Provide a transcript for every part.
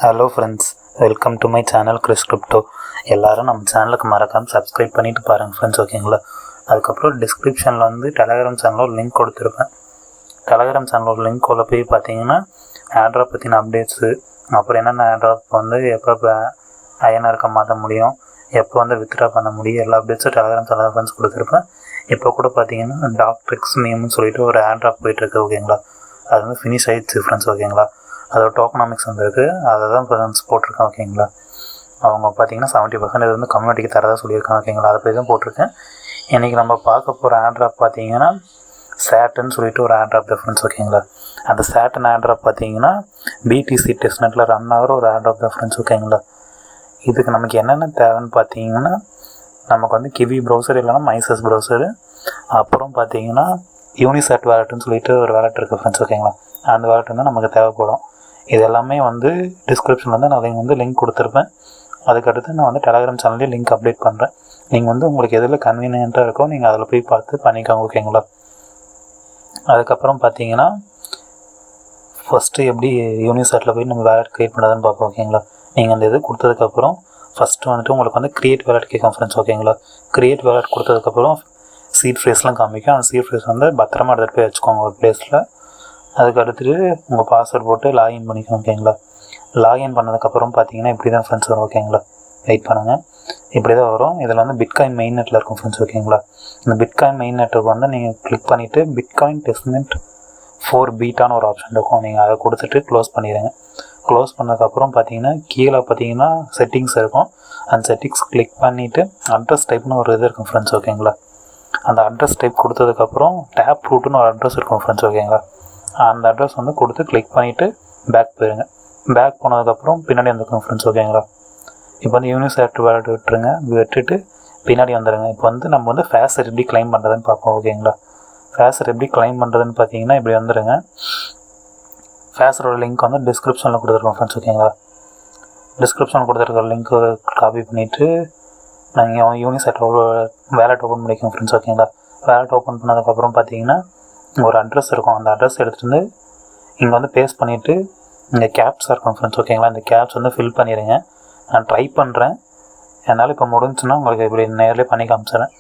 Hello friends, welcome to my channel Chris crypto. எல்லோரும் நம்ம சேனலுக்கு மறக்காமல் சப்ஸ்கிரைப் பண்ணிவிட்டு பாருங்கள் ஃப்ரெண்ட்ஸ், ஓகேங்களா? அதுக்கப்புறம் டிஸ்கிரிப்ஷனில் வந்து டெலகிராம் சேனலில் ஒரு லிங்க் கொடுத்துருப்பேன். டெலகிராம் சேனலில் ஒரு லிங்க் உள்ள போய் பார்த்தீங்கன்னா ஆட்ராப் பற்றின அப்டேட்ஸு, அப்புறம் என்னென்ன ஆட்ராப் வந்து எப்போ ஐஎன்ஆருக்கு மாற்ற முடியும், எப்போ வந்து வித்ட்ரா பண்ண முடியும், எல்லா அப்டேட்ஸும் டெலகிராம் சேனலில் ஃப்ரெண்ட்ஸ் கொடுத்துருப்பேன். இப்போ கூட பார்த்தீங்கன்னா டாக்ட்ரிக்ஸ் மீம்னு சொல்லிட்டு ஒரு ஆட்ராப் போயிட்டுருக்கு, ஓகேங்களா? அது வந்து ஃபினிஷ் ஆகிடுச்சு ஃப்ரெண்ட்ஸ், ஓகேங்களா? அதோட டோக்கனாமிக்ஸ் வந்துருக்கு, அதை தான் ஃப்ரெண்ட்ஸ் போட்டிருக்கேன், ஓகேங்களா? அவங்க பார்த்தீங்கன்னா 70% வந்து கம்யூனிட்டிக்கு தரதாக சொல்லியிருக்காங்க, ஓகேங்களா? அதை போய் தான் போட்டிருக்கேன். இன்றைக்கி நம்ம பார்க்க போகிற ஆட்ராப் பார்த்தீங்கன்னா சேட்டுன்னு சொல்லிட்டு ஒரு ஆட்ராப் ரெஃபரன்ஸ், ஓகேங்களா? அந்த சேட்டன் ஆட்ராப் பார்த்தீங்கன்னா பிடிசி டெஸ்ட்நெட்டில் ரன் ஆகிற ஒரு ஆட்ராப் ரெஃபரன்ஸ், ஓகேங்களா? இதுக்கு நமக்கு என்னென்ன தேவைன்னு பார்த்தீங்கன்னா நமக்கு வந்து கிவி ப்ரௌசர் இல்லைனா மைசஸ் ப்ரௌசரு, அப்புறம் பார்த்தீங்கன்னா யூனிசெட் வேலெட்டுன்னு சொல்லிட்டு ஒரு வேலெட் இருக்குது ஃப்ரெண்ட்ஸ், ஓகேங்களா? அந்த வேலெட் வந்து நமக்கு தேவைப்படும். இது எல்லாமே வந்து டிஸ்கிரிப்ஷனில் வந்து நான் வந்து லிங்க் கொடுத்துருப்பேன். அதுக்கடுத்து நான் வந்து டெலகிராம் சேனல்லேயே லிங்க் அப்டேட் பண்ணுறேன். நீங்கள் வந்து உங்களுக்கு எதில் கன்வீனியண்ட்டாக இருக்கோ நீங்கள் அதில் போய் பார்த்து பண்ணிக்கோங்க, ஓகேங்களா? அதுக்கப்புறம் பார்த்தீங்கன்னா ஃபஸ்ட்டு எப்படி யூனிசெட்டில் போய் நம்ம வேலெட் க்ரியேட் பண்ணுறதுன்னு பார்ப்போம், ஓகேங்களா? நீங்கள் அந்த இது கொடுத்ததுக்கப்புறம் ஃபஸ்ட்டு வந்துட்டு உங்களுக்கு வந்து க்ரியேட் வேலெட் கேட்கும் ஃப்ரெண்ட்ஸ், ஓகேங்களா? க்ரியேட் வேலெட் கொடுத்ததுக்கப்புறம் சீட் ஃப்ரேஸ்லாம் காமிக்கும். அந்த சீட் ஃப்ரேஸ் வந்து பத்திரமா எடுத்துகிட்டு போய் வச்சுக்கோங்க ஒரு ப்ளேஸில். அதுக்கு அடுத்துட்டு உங்கள் பாஸ்வேர்ட் போட்டு லாகின் பண்ணிக்கோங்க, ஓகேங்களா? லாகின் பண்ணதுக்கப்புறம் பார்த்தீங்கன்னா இப்படி தான் ஃப்ரெண்ட்ஸ் வரும், ஓகேங்களா? வெயிட் பண்ணுங்கள், இப்படி தான் வரும். இதில் வந்து பிட்காயின் மெயின் நெட்டில் இருக்கும் ஃப்ரெண்ட்ஸ், ஓகேங்களா? இந்த பிட்காயின் மெயின் நெட்டுக்கு வந்து நீங்கள் கிளிக் பண்ணிவிட்டு பிட்காயின் டெஸ்ட்நெட் 4 பீட்டான்னு ஒரு ஆப்ஷன் இருக்கும், நீங்கள் அதை கொடுத்துட்டு க்ளோஸ் பண்ணிடுங்க. க்ளோஸ் பண்ணதுக்கப்புறம் பார்த்தீங்கன்னா கீழே பார்த்தீங்கன்னா செட்டிங்ஸ் இருக்கும். அந்த செட்டிங்ஸ் கிளிக் பண்ணிவிட்டு அட்ரஸ் டைப்னு ஒரு இது இருக்கும் ஃப்ரெண்ட்ஸ், ஓகேங்களா? அந்த அட்ரஸ் டைப் கொடுத்ததுக்கப்புறம் டேப் ரூட்டுன்னு ஒரு அட்ரஸ் இருக்கும் ஃப்ரெண்ட்ஸ், ஓகேங்களா? அந்த அட்ரஸ் வந்து கொடுத்து கிளிக் பண்ணிவிட்டு பேக் போயிருங்க. பேக் போனதுக்கப்புறம் பின்னாடி வந்துருக்கோம் ஃப்ரெண்ட்ஸ், ஓகேங்களா? இப்போ வந்து யூனிசெட் வேலெட் விட்டுருங்க, விட்டுட்டு பின்னாடி வந்துடுங்க. இப்போ வந்து நம்ம வந்து ஃபேஸர் எப்படி கிளைம் பண்ணுறதுன்னு பார்ப்போம், ஓகேங்களா? ஃபேஸர் எப்படி கிளைம் பண்ணுறதுன்னு பார்த்தீங்கன்னா இப்படி வந்துடுங்க. ஃபேஸரோட லிங்க் வந்து டிஸ்கிரிப்ஷனில் கொடுத்துருக்கோம் ஃப்ரெண்ட்ஸ், ஓகேங்களா? டிஸ்கிரிப்ஷனில் கொடுத்துருக்க லிங்க்கு காப்பி பண்ணிவிட்டு நாங்கள் யூனிசெட்டோட வேலெட் ஓப்பன் பண்ணிக்கோங்க ஃப்ரெண்ட்ஸ், ஓகேங்களா? வேலெட் ஓப்பன் பண்ணதுக்கப்புறம் பார்த்தீங்கன்னா ஒரு அட்ரஸ் இருக்கும். அந்த அட்ரஸ் எடுத்துகிட்டு வந்து இங்கே வந்து பேஸ்ட் பண்ணிவிட்டு இங்கே கேப்ஸாக இருக்கும் ஃப்ரெண்ட்ஸ், ஓகேங்களா? இந்த கேப்ஸ் வந்து ஃபில் பண்ணிடுங்க. நான் ட்ரை பண்ணுறேன், என்னால் இப்போ முடிஞ்சுன்னா உங்களுக்கு இப்படி நேரிலே பண்ணி காமிச்சிடுறேன்.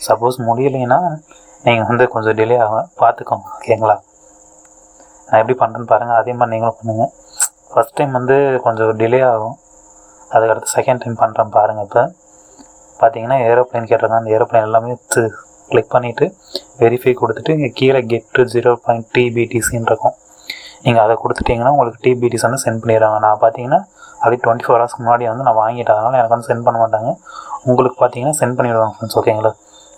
சப்போஸ் முடியலைன்னா நீங்கள் வந்து கொஞ்சம் டிலே ஆகும், பார்த்துக்கோங்க, ஓகேங்களா? நான் எப்படி பண்ணுறேன்னு பாருங்கள், அதே மாதிரி நீங்களும் பண்ணுங்கள். ஃபஸ்ட் டைம் வந்து கொஞ்சம் டிலே ஆகும், அதுக்கடுத்து செகண்ட் டைம் பண்ணுறேன் பாருங்கள். இப்போ பார்த்தீங்கன்னா ஏரோப்ளைன் கேட்டிருக்கேன். அந்த ஏரோப்ளைன் எல்லாமே கிளிக் பண்ணிவிட்டு வெரிஃபை கொடுத்துட்டு இங்கே கீழே கெட்டு 0.t BTCன்னு இருக்கும். நீங்கள் அதை கொடுத்துட்டிங்கன்னா உங்களுக்கு TBTC வந்து சென்ட் பண்ணிடுறாங்க. நான் பார்த்தீங்கன்னா அப்படியே 24 ஹவர்ஸ்க்கு முன்னாடி வந்து நான் வாங்கிட்டேன், அதனால் எனக்கு வந்து சென்ட் பண்ண மாட்டாங்க. உங்களுக்கு பார்த்தீங்கன்னா சென்ட் பண்ணிவிடுவாங்க ஃப்ரெண்ட்ஸ், ஓகேங்களா?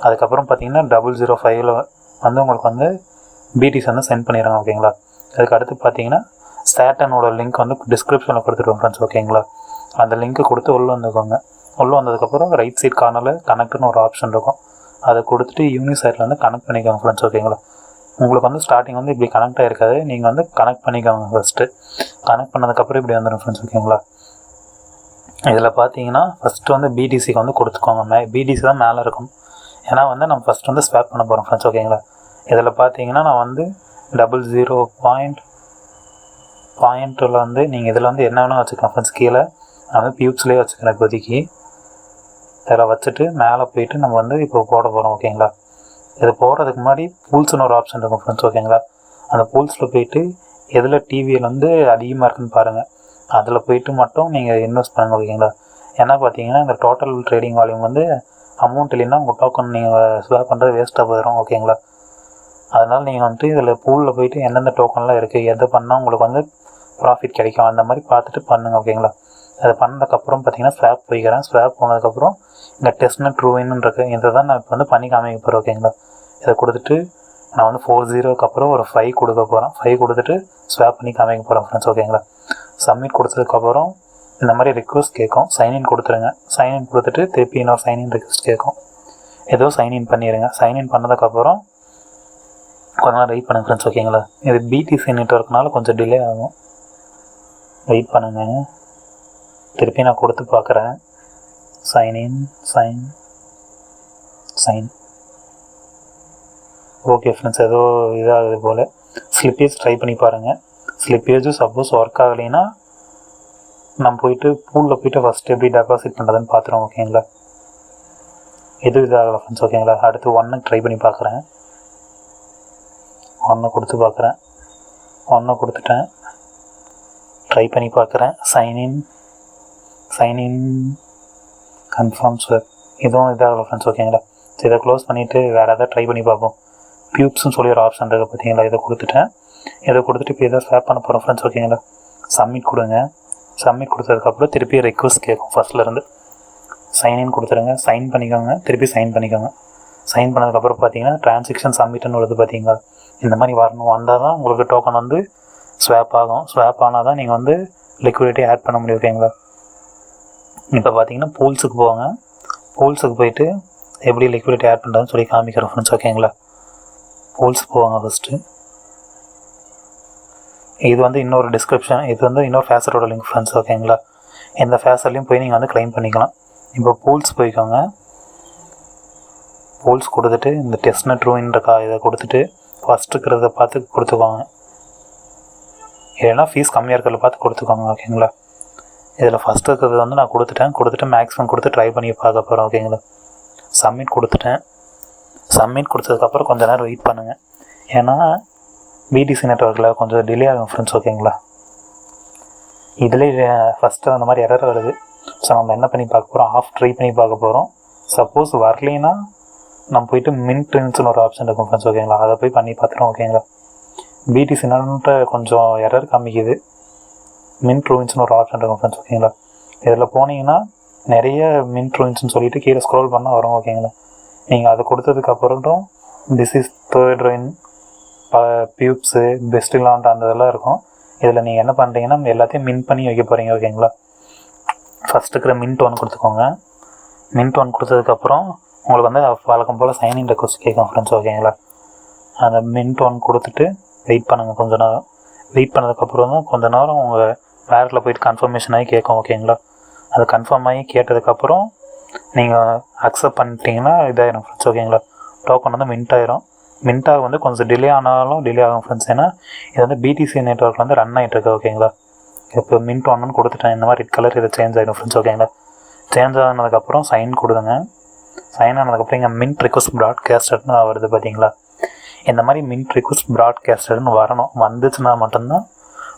அதுக்கப்புறம் பார்த்தீங்கன்னா 005 வந்து உங்களுக்கு வந்து BTC வந்து சென்ட் பண்ணிடுறாங்க, ஓகேங்களா? அதுக்கு அடுத்து பார்த்தீங்கன்னா சேட்டனோட லிங்க் வந்து டிஸ்கிரிப்ஷனில் கொடுத்துருவோம் ஃப்ரெண்ட்ஸ், ஓகேங்களா? அந்த லிங்க்கை கொடுத்து உள்ளே வந்துக்கோங்க. உள்ளே வந்ததுக்கப்புறம் ரைட் சைட் கார்னரில் கனெக்ட்னு ஒரு ஆப்ஷன் இருக்கும், அதை கொடுத்துட்டு யூனிசெட்டில் வந்து கனெக்ட் பண்ணிக்கோங்க ஃப்ரெண்ட்ஸ், ஓகேங்களா? உங்களுக்கு வந்து ஸ்டார்டிங் வந்து இப்படி கனெக்ட் ஆகிருக்காது, நீங்கள் வந்து கனெக்ட் பண்ணிக்கோங்க ஃபஸ்ட்டு. கனெக்ட் பண்ணதுக்கப்புறம் இப்படி வந்துடும் ஃப்ரெண்ட்ஸ், ஓகேங்களா? இதில் பார்த்தீங்கன்னா ஃபஸ்ட்டு வந்து பிடிசிக்கு வந்து கொடுத்துக்கோங்க. பிடிசி தான் மேலே இருக்கும், ஏன்னா வந்து நம்ம ஃபஸ்ட் வந்து ஸ்வாப் பண்ண போகிறோம் ஃப்ரெண்ட்ஸ், ஓகேங்களா? இதில் பார்த்தீங்கன்னா நான் வந்து 00 பாயிண்ட்டில் வந்து நீங்கள் இதில் வந்து என்ன வேணால் வச்சுக்கலாம் ஃப்ரெண்ட்ஸ். கீழே நான் வந்து பியூப்ஸ்லேயே வச்சுக்கிறேன் இப்போதைக்கு. இதில் வச்சுட்டு மேலே போயிட்டு நம்ம வந்து இப்போ போட போகிறோம், ஓகேங்களா? இது போடுறதுக்கு முன்னாடி பூல்ஸ்னு ஒரு ஆப்ஷன் இருக்கும் ஃப்ரெண்ட்ஸ், ஓகேங்களா? அந்த பூல்ஸில் போயிட்டு எதில் டிவியில் வந்து அதிகமாக இருக்குன்னு பாருங்கள், அதில் போயிட்டு மட்டும் நீங்கள் இன்வெஸ்ட் பண்ணுங்கள், ஓகேங்களா? ஏன்னா பார்த்தீங்கன்னா இந்த டோட்டல் ட்ரேடிங் வால்யூம் வந்து அமௌண்ட் இல்லைன்னா உங்கள் டோக்கன் நீங்கள் ஸ்வாப் பண்ணுறது வேஸ்ட்டாக போயிடும், ஓகேங்களா? அதனால் நீங்கள் வந்துட்டு இதில் பூலில் போயிட்டு எந்தெந்த டோக்கன்லாம் இருக்குது, எது பண்ணால் உங்களுக்கு வந்து ப்ராஃபிட் கிடைக்கும், அந்த மாதிரி பார்த்துட்டு பண்ணுங்கள், ஓகேங்களா? அதை பண்ணதுக்கப்புறம் பார்த்தீங்கன்னா ஸ்வாப் போய்க்கிறேன். ஸ்வாப் போனதுக்கப்புறம் இந்த டெஸ்ட்நெட் ட்ரூவின்னு இருக்குது, இதை தான் நான் இப்போ வந்து பண்ணி காமிக்க போகிறேன், ஓகேங்களா? இதை கொடுத்துட்டு நான் வந்து 40க்கு அப்புறம் ஒரு 5 கொடுக்க போகிறேன். 5 கொடுத்துட்டு ஸ்வாப் பண்ணி காமிக்க போகிறேன் ஃப்ரெண்ட்ஸ், ஓகேங்களா? சப்மிட் கொடுத்ததுக்கப்புறம் இந்த மாதிரி ரிக்வஸ்ட் கேட்கும், சைன்இன் கொடுத்துருங்க. சைன்இன் கொடுத்துட்டு திருப்பி இன்னொரு சைன்இன் ரிக்வஸ்ட் கேட்கும், ஏதோ சைன்இன் பண்ணிடுங்க. சைன்இன் பண்ணதுக்கப்புறம் கொஞ்ச நேரம் வெயிட் பண்ணுங்கள் ஃப்ரெண்ட்ஸ், ஓகேங்களா? இது பிடிசி நெட்வொர்க்னால கொஞ்சம் டிலே ஆகும், வெயிட் பண்ணுங்கள். திருப்பி நான் கொடுத்து பார்க்குறேன். சைன் ஓகே ஃப்ரெண்ட்ஸ், ஏதோ இதாகுது போல். ஸ்லிப்பேஜ் ட்ரை பண்ணி பாருங்கள். ஸ்லிப்பேஜும் சப்போஸ் ஒர்க் ஆகலைன்னா நம்ம போயிட்டு பூலில் போயிட்டு ஃபஸ்ட்டு எப்படி டெபாசிட் பண்ணுறதுன்னு பார்த்துருவோம் ஓகேங்களா. இது இதாகலை ஃப்ரெண்ட்ஸ் ஓகேங்களா. அடுத்து 1 ட்ரை பண்ணி பார்க்குறேன். 1 கொடுத்து பார்க்குறேன். 1 கொடுத்துட்டேன். ட்ரை பண்ணி பார்க்குறேன். Sign in confirm swap. இதுவும் இதாகலை ஃப்ரெண்ட்ஸ் ஓகேங்களா. ஸோ இதை க்ளோஸ் பண்ணிவிட்டு வேறு எதாவது ட்ரை பண்ணி பார்ப்போம். பியூப்ஸ்னு சொல்லி ஒரு ஆப்ஷன் இருக்குது பார்த்தீங்களா. இதை கொடுத்துட்டேன். இதை கொடுத்துட்டு இப்போ எதாவது ஸ்வாப் பண்ண போகிறோம் ஃப்ரெண்ட்ஸ் ஓகேங்களா. சப்மிட் கொடுங்க. சப்மிட் கொடுத்ததுக்கப்புறம் திருப்பி ரெக்வஸ்ட் கேட்கும் ஃபஸ்ட்லேருந்து. சைன்இன் கொடுத்துருங்க. சைன் பண்ணிக்கோங்க. திருப்பி சைன் பண்ணிக்கோங்க. சைன் பண்ணதுக்கப்புறம் பார்த்தீங்கன்னா ட்ரான்சாக்ஷன் சப்மிட்னு வருது பார்த்தீங்களா. இந்த மாதிரி வரணும். வந்தால் தான் உங்களுக்கு டோக்கன் வந்து ஸ்வாப் ஆகும். ஸ்வாப் ஆனால் தான் நீங்கள் வந்து லிக்விடிட்டி ஆட் பண்ண முடியும் ஓகேங்களா. இப்போ பார்த்தீங்கன்னா பூல்ஸுக்கு போவாங்க. பூல்ஸுக்கு போயிட்டு எப்படி லிக்விடிட்டி ஆட் பண்ணுறதுன்னு சொல்லி காமிக்கிறோம் ஃப்ரெண்ட்ஸ் ஓகேங்களா. பூல்ஸ் போவாங்க ஃபஸ்ட்டு. இது வந்து இன்னொரு டிஸ்கிரிப்ஷன். இது வந்து இன்னொரு ஃபேஸரோட லிங்க் ஃப்ரெண்ட்ஸ் ஓகேங்களா. இந்த ஃபேஸர்லேயும் போய் நீங்கள் வந்து க்ளைம் பண்ணிக்கலாம். இப்போ பூல்ஸ் போய்க்கோங்க. பூல்ஸ் கொடுத்துட்டு இந்த டெஸ்ட்நெட் ரூயின் இருக்கா இதை கொடுத்துட்டு ஃபஸ்ட்டு இருக்கிறத பார்த்து கொடுத்துக்கோங்க. இல்லைன்னா ஃபீஸ் கம்மியாக இருக்கிறத பார்த்து கொடுத்துக்கோங்க ஓகேங்களா. இதில் ஃபஸ்ட்டு இருக்கிறது வந்து நான் கொடுத்துட்டு மேக்ஸிமம் கொடுத்து ட்ரை பண்ணி பார்க்க போகிறேன் ஓகேங்களா. சப்மிட் கொடுத்துட்டேன். சப்மிட் கொடுத்ததுக்கப்புறம் கொஞ்சம் நேரம் வெயிட் பண்ணுங்கள். ஏன்னா பிடிசி நெட்வொர்க்கில் கொஞ்சம் டிலே ஆகும் ஃப்ரெண்ட்ஸ் ஓகேங்களா. இதிலே ஃபஸ்ட்டு அந்த மாதிரி எரர் வருது. ஸோ நம்ம என்ன பண்ணி பார்க்க போகிறோம், ஆஃப் ட்ரை பண்ணி பார்க்க போகிறோம். சப்போஸ் வரலைன்னா நம்ம போயிட்டு மின்ட்ரின்ஸ்னு ஒரு ஆப்ஷன் இருக்கும் ஃப்ரெண்ட்ஸ் ஓகேங்களா. அதை போய் பண்ணி பார்த்துருவோம் ஓகேங்களா. பிடிசி நெட்வொர்க்கிட்ட கொஞ்சம் எரர் காமிக்குது. மின்ட்ரூயின்ஸ்னு ஒரு ஆப்ஷன் இருக்கும் ஃப்ரெண்ட்ஸ் ஓகேங்களா. இதில் போனீங்கன்னா நிறைய மின்ட்ரூயின்ஸ்னு சொல்லிட்டு கீழே ஸ்க்ரோல் பண்ணால் வரும் ஓகேங்களா. நீங்கள் அதை கொடுத்ததுக்கப்புறம் திஸ் இஸ் தேர்ட் ரைன் பியூப்ஸு பெஸ்ட் லாண்ட் அந்த இதெல்லாம் இருக்கும். இதில் நீங்கள் என்ன பண்ணுறீங்கன்னா எல்லாத்தையும் மின் பண்ணி வைக்க போகிறீங்க ஓகேங்களா. ஃபஸ்ட்டு இருக்கிற மின்ட் 1 கொடுத்துக்கோங்க. மின்ட் 1 கொடுத்ததுக்கப்புறம் உங்களுக்கு வந்து வழக்கம் போல் சைன்இன் ரெக்வஸ்ட் கேட்கும் ஃப்ரெண்ட்ஸ் ஓகேங்களா. அந்த மின்ட் 1 கொடுத்துட்டு வெயிட் பண்ணுங்கள் கொஞ்சம் நேரம். வெயிட் பண்ணதுக்கப்புறம் தான் கொஞ்சம் நேரம் உங்கள் வேலட்டில் போயிட்டு கன்ஃபர்மேஷன் ஆகி கேட்கும் ஓகேங்களா. அது கன்ஃபார்ம் ஆகி கேட்டதுக்கப்புறம் நீங்கள் அக்செப்ட் பண்ணிட்டீங்கன்னா இதாகிடும் ஃப்ரெண்ட்ஸ் ஓகேங்களா. டோக்கன் வந்து மின்ட் ஆகிரும். மின்ட்டாக வந்து கொஞ்சம் டிலே ஆனாலும் டிலே ஆகும் ஃப்ரெண்ட்ஸ். ஏன்னா இது வந்து பிடிசி நெட்வொர்க்கில் வந்து ரன் ஆகிட்டுருக்கு ஓகேங்களா. இப்போ மின்ட் 1 கொடுத்துட்டேன். இந்த மாதிரி ரெட் கலர் இதை சேஞ்ச் ஆகிடும் ஃப்ரெண்ட்ஸ் ஓகேங்களா. சேஞ்ச் ஆனதுக்கப்புறம் சைன் கொடுங்க. சைன் ஆனதுக்கப்புறம் இங்கே மின்ட் ரிக்வஸ்ட் ப்ராட்காஸ்டட்னு வருது பார்த்தீங்களா. இந்த மாதிரி மின்ட் ரிக்வஸ்ட் ப்ராட்காஸ்டட்னு வரணும். வந்துச்சுன்னா மட்டும்தான்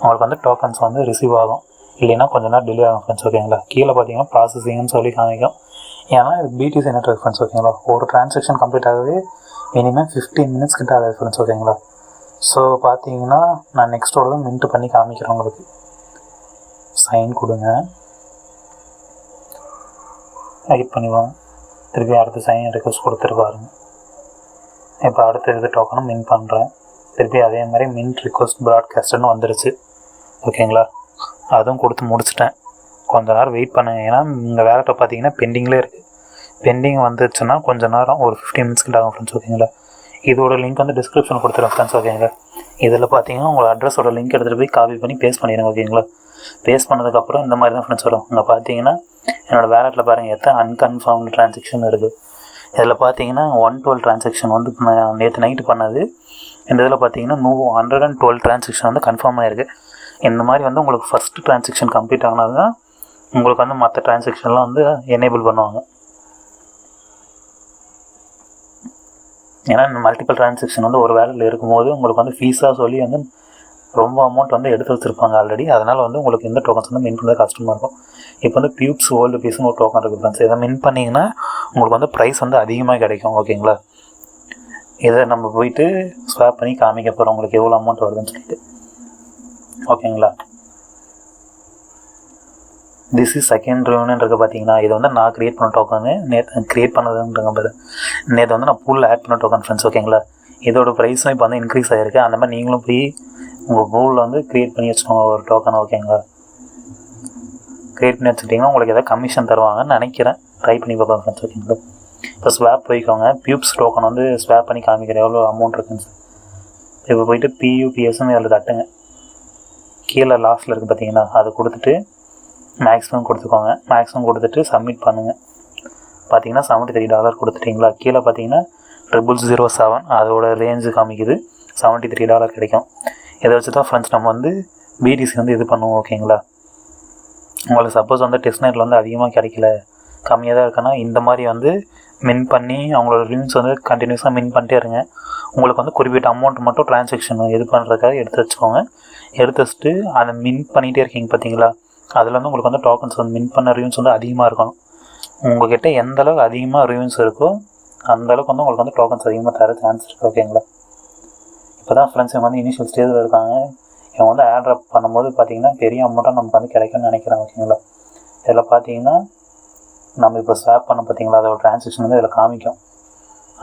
உங்களுக்கு வந்து டோக்கன்ஸ் வந்து ரிசீவ் ஆகும். இல்லைன்னா கொஞ்சம் நேரம் டிலே ஆகும் ஃப்ரெண்ட்ஸ் ஓகேங்களா. கீழே பார்த்தீங்கன்னா ப்ராசஸிங்னு சொல்லி காமிக்கும். ஏன்னா இது பிடிசி நெட்வொர்க் ஃப்ரெண்ட்ஸ் ஓகேங்களா. ஒரு ட்ரான்சாக்ஷன் கம்ப்ளீட் ஆகவே மினிமம் 15 மினிட்ஸ் கிட்ட ஆகுது ஃப்ரெண்ட்ஸ் ஓகேங்களா. ஸோ பார்த்தீங்கன்னா நான் நெக்ஸ்ட்டோட தான் மின்ட் பண்ணி காமிக்கிறேன் உங்களுக்கு. சைன் கொடுங்க. வெயிட் பண்ணிடுவோம். திருப்பி அடுத்து சைன் ரெக்வஸ்ட் கொடுத்துட்டு பாருங்க. இப்போ அடுத்த இது டோக்கனும் மின் பண்ணுறேன். திருப்பி அதே மாதிரி மின்ட் ரிக்வஸ்ட் ப்ராட்காஸ்டர்னு வந்துருச்சு ஓகேங்களா. அதுவும் கொடுத்து முடிச்சிட்டேன். கொஞ்சம் நேரம் வெயிட் பண்ணுங்கள். ஏன்னா இந்த வேலட்டை பார்த்தீங்கன்னா பெண்டிங்லேயே இருக்குது. பெண்டிங் வந்துச்சுன்னா கொஞ்சம் நேரம் ஒரு 15 மினிட்ஸ் கிட்ட ஆகும் ஃப்ரெண்ட்ஸ் ஓகேங்களா. இதோட லிங்க் வந்து டிஸ்கிரிப்ஷன் கொடுத்துருவேன் ஃப்ரெண்ட்ஸ் ஓகேங்களா. இதில் பார்த்தீங்கன்னா உங்கள் அட்ரஸோட லிங்க் எடுத்துகிட்டு போய் காப்பி பண்ணி பேஸ்ட் பண்ணிடுங்க ஓகேங்களா. பேஸ்ட் பண்ணதுக்கப்புறம் இந்த மாதிரி தான் ஃப்ரெண்ட்ஸ் வரும். இங்கே பார்த்தீங்கன்னா என்னோடய வேலட்டில் பாருங்கள் எத்தனை அன்கன்ஃபார்ம்டு ட்ரான்சாக்ஷன் இருக்குது. இதில் பார்த்தீங்கன்னா 112 ட்ரான்சாக்ஷன் வந்து நேற்று நைட்டு பண்ணது. இந்த இதில் பார்த்தீங்கன்னா 112 ட்ரான்சாக்ஷன் வந்து கன்ஃபார்ம் ஆகிருக்கு. இந்த மாதிரி வந்து உங்களுக்கு ஃபஸ்ட்டு ட்ரான்சாக்ஷன் கம்ப்ளீட் ஆகினா தான் உங்களுக்கு வந்து மற்ற ட்ரான்சாக்ஷன்லாம் வந்து எனேபிள் பண்ணுவாங்க. ஏன்னா இந்த மல்டிபிள் ட்ரான்சாக்ஷன் வந்து ஒரு வேலையில் இருக்கும்போது உங்களுக்கு வந்து ஃபீஸாக சொல்லி வந்து ரொம்ப அமௌண்ட் வந்து எடுத்து வச்சுருப்பாங்க ஆல்ரெடி. அதனால் வந்து உங்களுக்கு இந்த டோக்கன்ஸ் வந்து மின் பண்ணுறது கஷ்டமாக இருக்கும். இப்போ வந்து பியூப்ஸ் ஓல்டு பீஸ்னு ஒரு டோக்கன் இருக்குது ஃப்ரெண்ட்ஸ். இதை மின் பண்ணிங்கன்னா உங்களுக்கு வந்து ப்ரைஸ் வந்து அதிகமாக கிடைக்கும் ஓகேங்களா. இதை நம்ம போயிட்டு ஸ்வாப் பண்ணி காமிக்க போகிறோம் உங்களுக்கு எவ்வளோ அமௌண்ட் வருதுன்னு சொல்லிட்டு ஓகேங்களா. திஸ் இஸ் செகண்ட் ரிவ்யூன்னு பார்த்தீங்கன்னா இது வந்து நான் க்ரியேட் பண்ண டோக்கனு. நேற்று க்ரியேட் பண்ணதுன்றங்க பாரு. நேற்று வந்து நான் பூலில் ஆட் பண்ண டோக்கன் ஃப்ரெண்ட்ஸ் ஓகேங்களா. இதோட ப்ரைஸும் இப்போ வந்து இன்க்ரீஸ் ஆகிருக்கு. அந்த மாதிரி நீங்களும் போய் உங்கள் பூலில் வந்து க்ரியேட் பண்ணி வச்சுக்கோங்க ஒரு டோக்கன் ஓகேங்களா. க்ரியேட் பண்ணி வச்சுட்டிங்கன்னா உங்களுக்கு எதாவது கமிஷன் தருவாங்கன்னு நினைக்கிறேன். ட்ரை பண்ணி பார்க்கலாம் ஃப்ரெண்ட்ஸ் ஓகேங்களா. இப்போ ஸ்வாப் போய்க்கோங்க. பியூப்ஸ் டோக்கன் வந்து ஸ்வாப் பண்ணி காமிக்கிறேன் எவ்வளோ அமௌண்ட் இருக்குன்னு. இப்போ போய்ட்டு பியூபிஎஸ்ன்னு அதில் தட்டுங்க. கீழே லாஸ்ட்டில் இருக்குது பார்த்தீங்கன்னா அதை கொடுத்துட்டு மேக்ஸிமம் கொடுத்துக்கோங்க. மேக்ஸிமம் கொடுத்துட்டு சப்மிட் பண்ணுங்கள். பார்த்தீங்கன்னா $73 கொடுத்துட்டிங்களா. கீழே பார்த்தீங்கன்னா 0007 அதோட ரேஞ்சு காமிக்குது. $73 கிடைக்கும். இதை வச்சு தான் ஃப்ரெண்ட்ஸ் நம்ம வந்து பிடிசி வந்து இது பண்ணுவோம் ஓகேங்களா. உங்களுக்கு சப்போஸ் வந்து டெஸ்ட் நெட்டில் வந்து அதிகமாக கிடைக்கல, கம்மியாக தான் இருக்குன்னா இந்த மாதிரி வந்து மின் பண்ணி அவங்களோட ரிவ்யூஸ் வந்து கண்டினியூஸாக மின் பண்ணிட்டே இருங்க. உங்களுக்கு வந்து குறிப்பிட்ட அமௌண்ட் மட்டும் ட்ரான்சாக்ஷன் இது பண்ணுறதுக்காக எடுத்து வச்சுக்கோங்க. எடுத்து வச்சுட்டு அதை மின் பண்ணிகிட்டே இருக்கீங்க பார்த்தீங்களா, அதில் வந்து உங்களுக்கு வந்து டோக்கன்ஸ் வந்து மின் பண்ண ரிவ்யூஸ் வந்து அதிகமாக இருக்கணும். உங்கள்கிட்ட எந்த அளவுக்கு அதிகமாக ரிவ்யூஸ் இருக்கோ அந்தளவுக்கு வந்து உங்களுக்கு வந்து டோக்கன்ஸ் அதிகமாக தர சான்ஸ் இருக்குது. ஓகேங்களா. இப்போ தான் ஃப்ரெண்ட்ஸ் இவங்க வந்து இனிஷியல் ஸ்டேஜில் இருக்காங்க. இவங்க வந்து ஆட் ட்ராப் பண்ணும்போது பார்த்தீங்கன்னா பெரிய அமௌண்ட்டாக நமக்கு வந்து கிடைக்கும்னு நினைக்கிறேன். ஓகேங்களா. இதில் பார்த்தீங்கன்னா நம்ம இப்போ ஸ்வாப் பண்ண பார்த்தீங்களா, அதோட ட்ரான்சாக்ஷன் வந்து இதில் காமிக்கும்.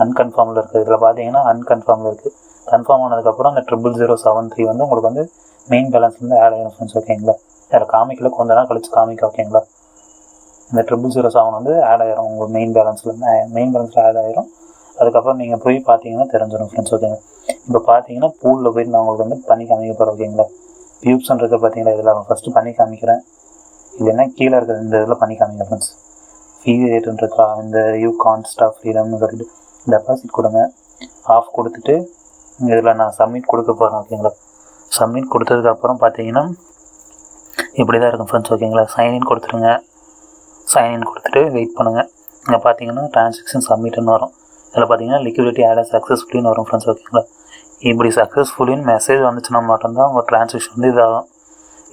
அன்கன்ஃபார்மில் இருக்குது. இதில் பார்த்தீங்கன்னா அன்கன்ஃபார்மில் இருக்குது. கன்ஃபார்ம் ஆனதுக்கப்புறம் அந்த 00073 வந்து உங்களுக்கு வந்து மெயின் பேலன்ஸ்லேருந்து ஆட் ஆகிடும் ஃப்ரெண்ட்ஸ். ஓகேங்களா. இதில் காமிக்கல, கொஞ்ச நாள் கழிச்சு காமிக்கும். ஓகேங்களா. இந்த 007 வந்து ஆட் ஆகிரும் உங்கள் மெயின் பேலன்ஸில் ஆட் ஆகிரும். அதுக்கப்புறம் நீங்கள் போய் பார்த்தீங்கன்னா தெரிஞ்சிடும் ஃப்ரெண்ட்ஸ். ஓகேங்க. இப்போ பார்த்தீங்கன்னா பூலில் போய் நான் உங்களுக்கு வந்து பண்ணி காமிக்க போகிறேன். ஓகேங்களா. பியூப்ஸ்ன்னு இருக்க பார்த்தீங்களா, இதில் ஃபஸ்ட்டு பண்ணி காமிக்கிறேன். இது என்ன கீழே இருக்கிற இந்த இதில் பண்ணி காமிக்கிறேன் ஃப்ரெண்ட்ஸ். ஃபீ ரேட்டுன்னு இருக்கா, இந்த யூ கான்ட் ஸ்டாப் ஃப்ரீடம்னு சொல்லிட்டு டெபாசிட் கொடுங்க. ஆஃப் கொடுத்துட்டு இதில் நான் சப்மிட் கொடுக்க போகிறேன். ஓகேங்களா. சப்மிட் கொடுத்ததுக்கப்புறம் பார்த்தீங்கன்னா இப்படி தான் இருக்கும் ஃப்ரெண்ட்ஸ். ஓகேங்களா. சைன்இன் கொடுத்துருங்க. சைன்இன் கொடுத்துட்டு வெயிட் பண்ணுங்கள். இங்கே பார்த்தீங்கன்னா ட்ரான்சாக்ஷன் சப்மிட்னு வரும். இதில் பார்த்தீங்கன்னா லிக்விடிட்டி ஆட் சக்ஸஸ்ஃபுல்லின்னு வரும் ஃப்ரெண்ட்ஸ். ஓகேங்களா. இப்படி சக்ஸஸ்ஃபுல்லின்னு மெசேஜ் வந்துச்சுன்னா மட்டும்தான் உங்கள் ட்ரான்சாக்ஷன் வந்து இதாகும்.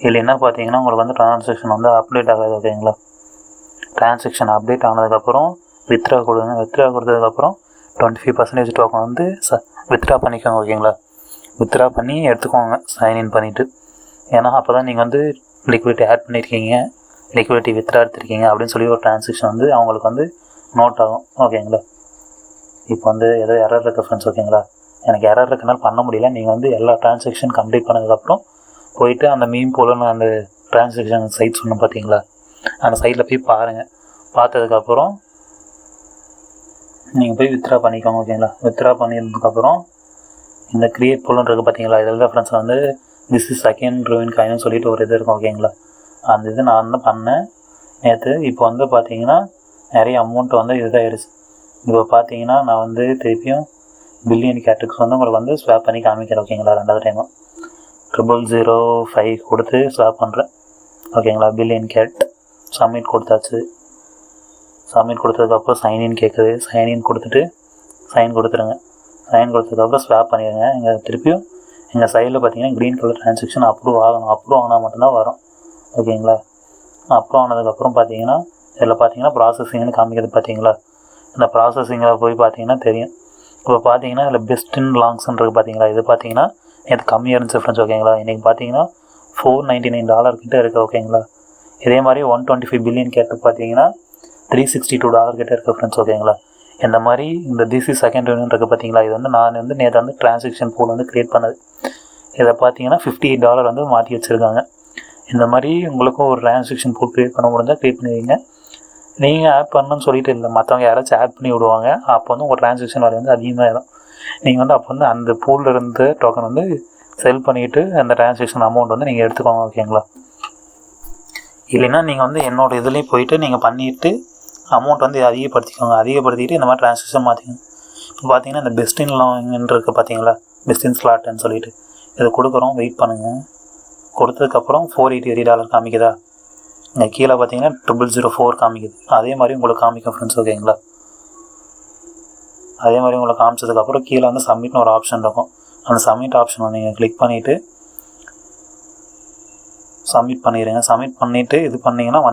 இதில் என்ன பார்த்தீங்கன்னா உங்களுக்கு வந்து ட்ரான்சாக்ஷன் வந்து அப்டேட் ஆகாது. ஓகேங்களா. ட்ரான்சாக்ஷன் அப்டேட் ஆனதுக்கப்புறம் வித்ட்ரா கொடுங்க. வித்ட்ரா கொடுத்ததுக்கப்புறம் 25% டோக்கன் வந்து வித்ட்ரா பண்ணிக்கோங்க. ஓகேங்களா. வித்ட்ரா பண்ணி எடுத்துக்கோங்க சைன்இன் பண்ணிவிட்டு. ஏன்னா அப்போ தான் நீங்கள் வந்து லிக்விடிட்டி ஆட் பண்ணியிருக்கீங்க, லிக்விடிட்டி வித்ட்ரா எடுத்துருக்கீங்க அப்படின்னு சொல்லி ஒரு ட்ரான்சாக்ஷன் வந்து அவங்களுக்கு வந்து நோட் ஆகும். ஓகேங்களா. இப்போ வந்து ஏதோ எரர் இருக்குது ஃப்ரெண்ட்ஸ். ஓகேங்களா. எனக்கு எரர் இருக்குனால பண்ண முடியல. நீங்கள் வந்து எல்லா ட்ரான்சாக்ஷன் கம்ப்ளீட் பண்ணதுக்கப்புறம் போயிட்டு அந்த மீம் போலன்னு அந்த ட்ரான்சாக்ஷன் சைட் சொன்னோம் பார்த்தீங்களா, அந்த சைட்டில் போய் பாருங்கள். பார்த்ததுக்கப்புறம் நீங்கள் போய் வித்ட்ரா பண்ணிக்கோங்க. ஓகேங்களா. வித்ட்ரா பண்ணியிருந்ததுக்கப்புறம் இந்த க்ரியேட் போலன்னு இருக்குது பார்த்தீங்களா, இதில் தான் ஃப்ரெண்ட்ஸ் வந்து திஸ் இஸ் செகண்ட் ரிவின் காயின்னு சொல்லிட்டு ஒரு இது இருக்கும். ஓகேங்களா. அந்த இது நான் வந்து பண்ணேன் நேற்று. இப்போ வந்து பார்த்தீங்கன்னா நிறைய அமௌண்ட் வந்து இதாகிடுச்சு. இப்போ பார்த்தீங்கன்னா நான் வந்து திருப்பியும் பில்லியன் கேட்டுக்கு வந்து உங்களுக்கு வந்து ஸ்வாப் பண்ணி காமிக்கிறேன். ஓகேங்களா. ரெண்டாவது டைமும் 0005 கொடுத்து ஸ்வாப் பண்ணுறேன். ஓகேங்களா. பில்லியன் கேட் சப்மிட் கொடுத்தாச்சு. சப்மிட் கொடுத்ததுக்கப்புறம் சைன்இன் கேட்குது. சைன்இன் கொடுத்துட்டு சைன் கொடுத்துருங்க. சைன் கொடுத்ததுக்கப்புறம் ஸ்வாப் பண்ணிடுங்க. இங்கே திருப்பியும் எங்கள் சைடில் பார்த்தீங்கன்னா க்ரீன் கலர் ட்ரான்சாக்ஷன் அப்ரூவ் ஆகணும். அப்ரூவ் ஆனால் மட்டும்தான் வரும். ஓகேங்களா. அப்ரூவ் ஆனதுக்கப்புறம் பார்த்தீங்கன்னா இதில் பார்த்தீங்கன்னா ப்ராசஸிங்னு காமிக்கிறது பார்த்தீங்களா, இந்த ப்ராசஸிங்கில் போய் பார்த்தீங்கன்னா தெரியும். இப்போ பார்த்தீங்கன்னா இதில் பெஸ்ட் இன் லாங்ஸ்ன்றது பார்த்தீங்களா, இது பார்த்தீங்கன்னா நேற்று கம்மியாக இருந்துச்சு ஃப்ரெண்ட்ஸ். ஓகேங்களா. இன்றைக்கி பார்த்தீங்கன்னா $499 கிட்டே இருக்குது. ஓகேங்களா. இதே மாதிரி 125 பில்லியன் கேட்டு பார்த்தீங்கன்னா $362 கிட்டே இருக்குது ஃப்ரெண்ட்ஸ். ஓகேங்களா. இந்த மாதிரி இந்த திஸ் இஸ் செகண்ட் ரிவின் இருக்குது பார்த்தீங்களா, இது வந்து நான் வந்து நேற்று வந்து ட்ரான்சாக்ஷன் பூல் வந்து க்ரியேட் பண்ணது. இதை பார்த்தீங்கன்னா $58 வந்து மாற்றி வச்சுருக்காங்க. இந்த மாதிரி உங்களுக்கும் ஒரு ட்ரான்சாக்ஷன் பூல் க்ரியேட் பண்ண முடிஞ்சால் க்ரியேட் பண்ணுவீங்க. நீங்கள் ஆட் பண்ணணும்னு சொல்லிட்டு இல்லை, மற்றவங்க யாராச்சும் ஆட் பண்ணி விடுவாங்க. அப்போ வந்து உங்கள் ட்ரான்சாக்ஷன் வேல்யூ வந்து அதிகமாகிடும். நீங்கள் வந்து அப்போ வந்து அந்த பூலில் இருந்து டோக்கன் வந்து செல் பண்ணிவிட்டு அந்த ட்ரான்சாக்ஷன் அமௌண்ட் வந்து நீங்கள் எடுத்துக்கோங்க. ஓகேங்களா. இல்லைன்னா நீங்கள் வந்து என்னோடய இதுலேயும் போயிட்டு நீங்கள் பண்ணிவிட்டு அமௌண்ட் வந்து அதிகப்படுத்திக்கோங்க. அதிகப்படுத்திக்கிட்டு இந்த மாதிரி ட்ரான்சாக்ஷன் மாற்றிக்கோங்க. இப்போ பார்த்தீங்கன்னா இந்த பெஸ்ட் இன் லாங்னு இருக்குது பார்த்தீங்களா, பெஸ்ட் இன் ஸ்லாட்னு சொல்லிட்டு இதை கொடுக்குறோம். வெயிட் பண்ணுங்கள். கொடுத்ததுக்கப்புறம் $480 காமிக்குதா, இங்கே கீழே பார்த்தீங்கன்னா 004 காமிக்குது. அதே மாதிரி உங்களுக்கு காமிக்கும் ஃப்ரெண்ட்ஸ். ஓகேங்களா. அதே மாதிரி உங்களுக்கு காமிச்சதுக்கப்புறம் கீழே வந்து சப்மிட்னு ஒரு ஆப்ஷன் இருக்கும். அந்த சப்மிட் ஆப்ஷனை நீங்கள் கிளிக் பண்ணிவிட்டு சப்மிட் பண்ணிடுங்க. சப்மிட் பண்ணிவிட்டு இது பண்ணிங்கன்னா வந்து